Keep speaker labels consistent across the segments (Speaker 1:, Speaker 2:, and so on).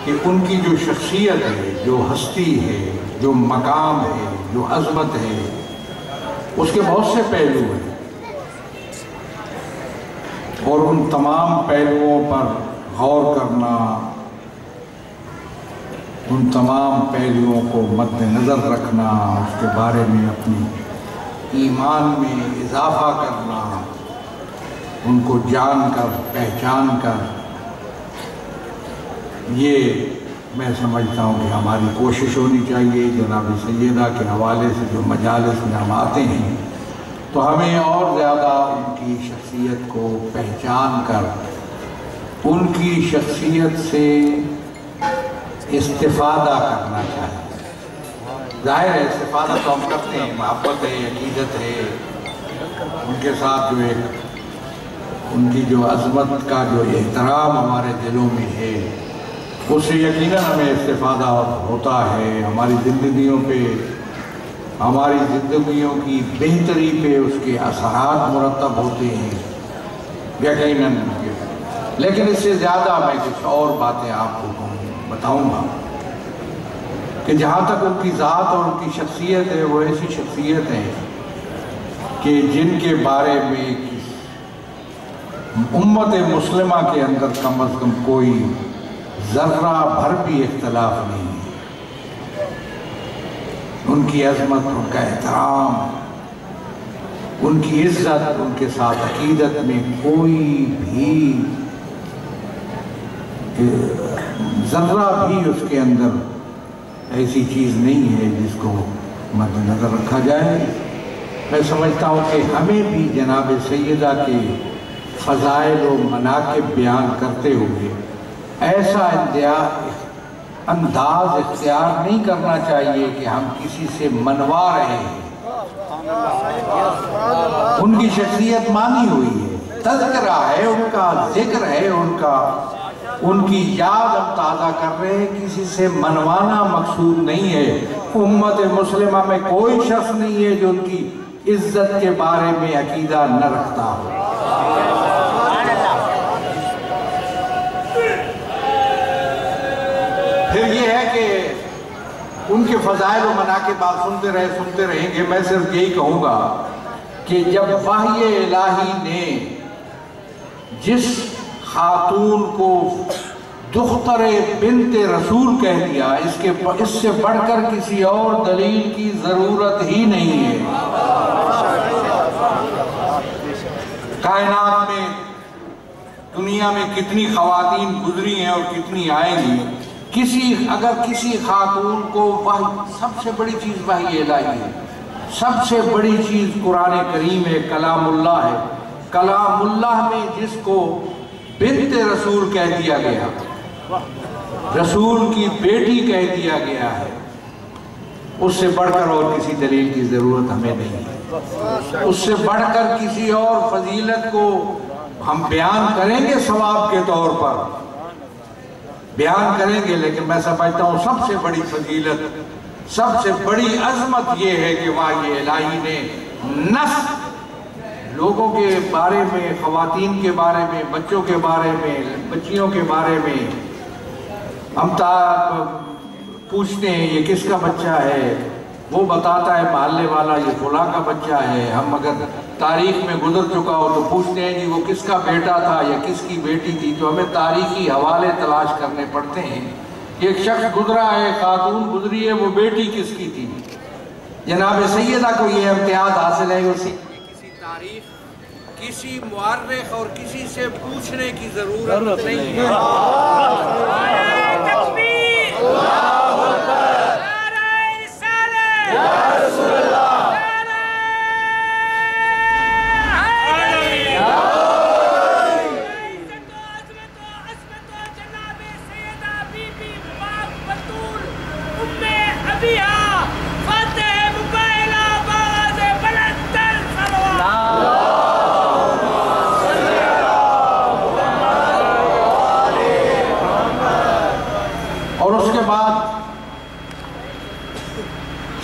Speaker 1: کہ ان کی جو شخصیت ہے، جو ہستی ہے، جو مقام ہے، جو عظمت ہے، اس کے بہت سے پہلو ہیں، اور ان تمام پہلوؤں پر غور کرنا، ان تمام پہلوؤں کو مد نظر رکھنا، اس کے بارے میں اپنی ایمان میں اضافہ کرنا، ان کو جان کر پہچان کر، یہ میں سمجھتا ہوں کہ ہماری کوشش ہونی چاہیے۔ جناب سیدہ کے حوالے سے جو مجالس میں ہم آتے ہیں تو ہمیں اور زیادہ ان کی شخصیت کو پہچان کر ان کی شخصیت سے استفادہ کرنا چاہیے۔ ظاہر ہے استفادہ تو ہم کرتے ہیں، محبت ہے، عقیدت ہے، ان کے ساتھ جو ایک ان کی جو عظمت کا جو احترام ہمارے دلوں میں ہے، اس سے یقیناً ہمیں استفادہ ہوتا ہے، ہماری زندگیوں پہ، ہماری زندگیوں کی بہتری پہ اس کے اثرات مرتب ہوتے ہیں یقیناً۔ لیکن اس سے زیادہ میں کچھ اور باتیں آپ کو بتاؤں گا کہ جہاں تک ان کی ذات اور ان کی شخصیت ہے، وہ ایسی شخصیت ہیں کہ جن کے بارے میں امت مسلمہ کے اندر کم از کم کوئی ذرہ بھر بھی اختلاف نہیں ہے۔ ان کی عظمت، ان کا احترام، ان کی عزت، ان کے ساتھ عقیدت میں کوئی بھی ذرہ بھی اس کے اندر ایسی چیز نہیں ہے جس کو مد نظر رکھا جائے۔ میں سمجھتا ہوں کہ ہمیں بھی جناب سیدہ کے فضائل و مناقب بیان کرتے ہوئے ایسا انداز اختیار نہیں کرنا چاہیے کہ ہم کسی سے منوا رہے ہیں۔ ان کی شخصیت مانی ہوئی ہے، تذکرہ ہے ان کا، ذکر ہے ان کا، ان کی یاد ہم تازہ کر رہے ہیں، کسی سے منوانا مقصود نہیں ہے۔ امت مسلمہ میں کوئی شخص نہیں ہے جو ان کی عزت کے بارے میں عقیدہ نہ رکھتا ہو۔ پھر یہ ہے کہ ان کے فضائل و مناقب آپ سنتے رہیں گے۔ میں صرف یہی کہوں گا کہ جب وحی الہی نے جس خاتون کو دختر بنت رسول کہہ دیا، اس سے بڑھ کر کسی اور دلیل کی ضرورت ہی نہیں ہے۔ کائنات میں، دنیا میں کتنی خواتین گزری ہیں اور کتنی آئیں گی، اگر کسی خاتون کو سب سے بڑی چیز وحی الہی ہے، سب سے بڑی چیز قرآن کریم ہے، کلام اللہ ہے۔ کلام اللہ میں جس کو بنت رسول کہہ دیا گیا، رسول کی بیٹی کہہ دیا گیا ہے، اس سے بڑھ کر اور کسی دلیل کی ضرورت ہمیں نہیں ہے۔ اس سے بڑھ کر کسی اور فضیلت کو ہم بیان کریں گے، ثواب کے طور پر بیان کریں گے، لیکن میں سمجھتا ہوں سب سے بڑی فضیلت، سب سے بڑی عظمت یہ ہے کہ وحی الہی نے نفس لوگوں کے بارے میں، خواتین کے بارے میں، بچوں کے بارے میں، بچیوں کے بارے میں ہم پوچھتے ہیں یہ کس کا بچہ ہے، وہ بتاتا ہے محلے والا یہ فلاں کا بچہ ہے۔ ہم اگر تاریخ میں گزر چکا ہو تو پوچھتے ہیں جی وہ کس کا بیٹا تھا یا کس کی بیٹی تھی، تو ہمیں تاریخی حوالے تلاش کرنے پڑتے ہیں۔ ایک شخص گزرا ہے، خاتون گزری ہے، وہ بیٹی کس کی تھی؟ جناب سیدہ کو یہ امتیاز حاصل ہے، کسی تاریخ، کسی مورخ اور کسی سے پوچھنے کی ضرورت نہیں ہے۔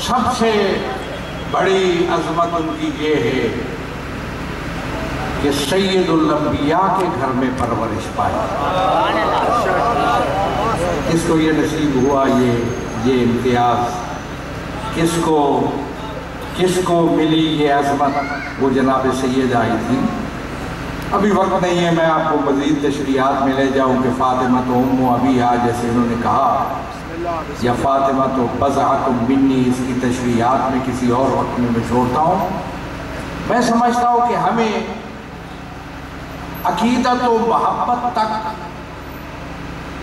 Speaker 1: سب سے بڑی عظمت ان کی یہ ہے کہ سید الانبیاء کے گھر میں پرورش پائی، کس کو یہ نصیب ہوا یہ امتیاز، کس کو ملی یہ عظمت، وہ جناب سید آئی تھی۔ ابھی وقت نہیں ہے میں آپ کو مزید تشریحات میں لے جاؤں کہ فاطمہ تو ام ابیہا جیسے انہوں نے کہا، یا فاطمہ تو بضعۃ منی، اس کی تشریحات میں کسی اور وقت میں چھوڑتا ہوں۔ میں سمجھتا ہوں کہ ہمیں عقیدت و محبت تک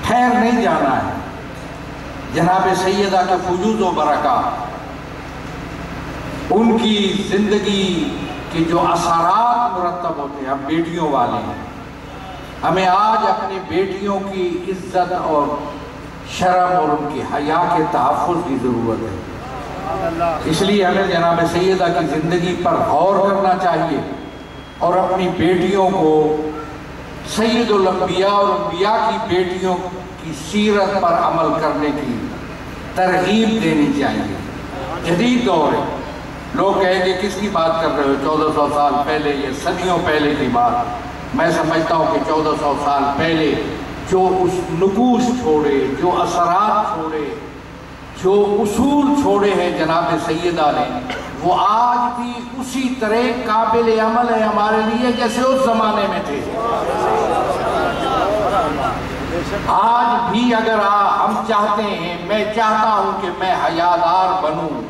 Speaker 1: ٹھہر نہیں جانا ہے۔ جناب سیدہ کے فیوض و برکات، ان کی زندگی کے جو اثرات مرتب ہوتے ہیں، ہم بیٹیوں والے ہیں، ہمیں آج اپنی بیٹیوں کی عزت اور شرم اور ان کی حیا کے تحفظ کی ضرورت ہے۔ اس لیے ہمیں جناب سیدہ کی زندگی پر غور کرنا چاہیے اور اپنی بیٹیوں کو سید الانبیاء اور انبیاء کی بیٹیوں کی سیرت پر عمل کرنے کی ترغیب دینی چاہیے۔ جدید دور ہے، لوگ کہیں گے کس کی بات کر رہے ہو، 1400 سال پہلے یا صدیوں پہلے کی بات۔ میں سمجھتا ہوں کہ 1400 سال پہلے جو اس نقوش چھوڑے، جو اثرات چھوڑے، جو اصول چھوڑے ہیں جناب سیدہ نے، وہ آج بھی اسی طرح قابل عمل ہے ہمارے لیے جیسے اس زمانے میں تھے۔ آج بھی اگر ہم چاہتے ہیں، میں چاہتا ہوں کہ میں حیادار بنوں،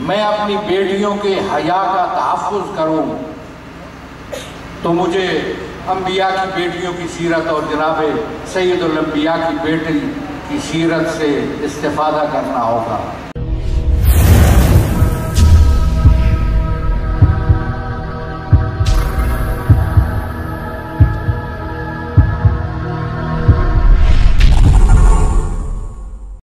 Speaker 1: میں اپنی بیٹیوں کے حیا کا تحفظ کروں، تو مجھے انبیاء کی بیٹیوں کی سیرت اور جناب سید الانبیاء کی بیٹی کی سیرت سے استفادہ کرنا ہوگا۔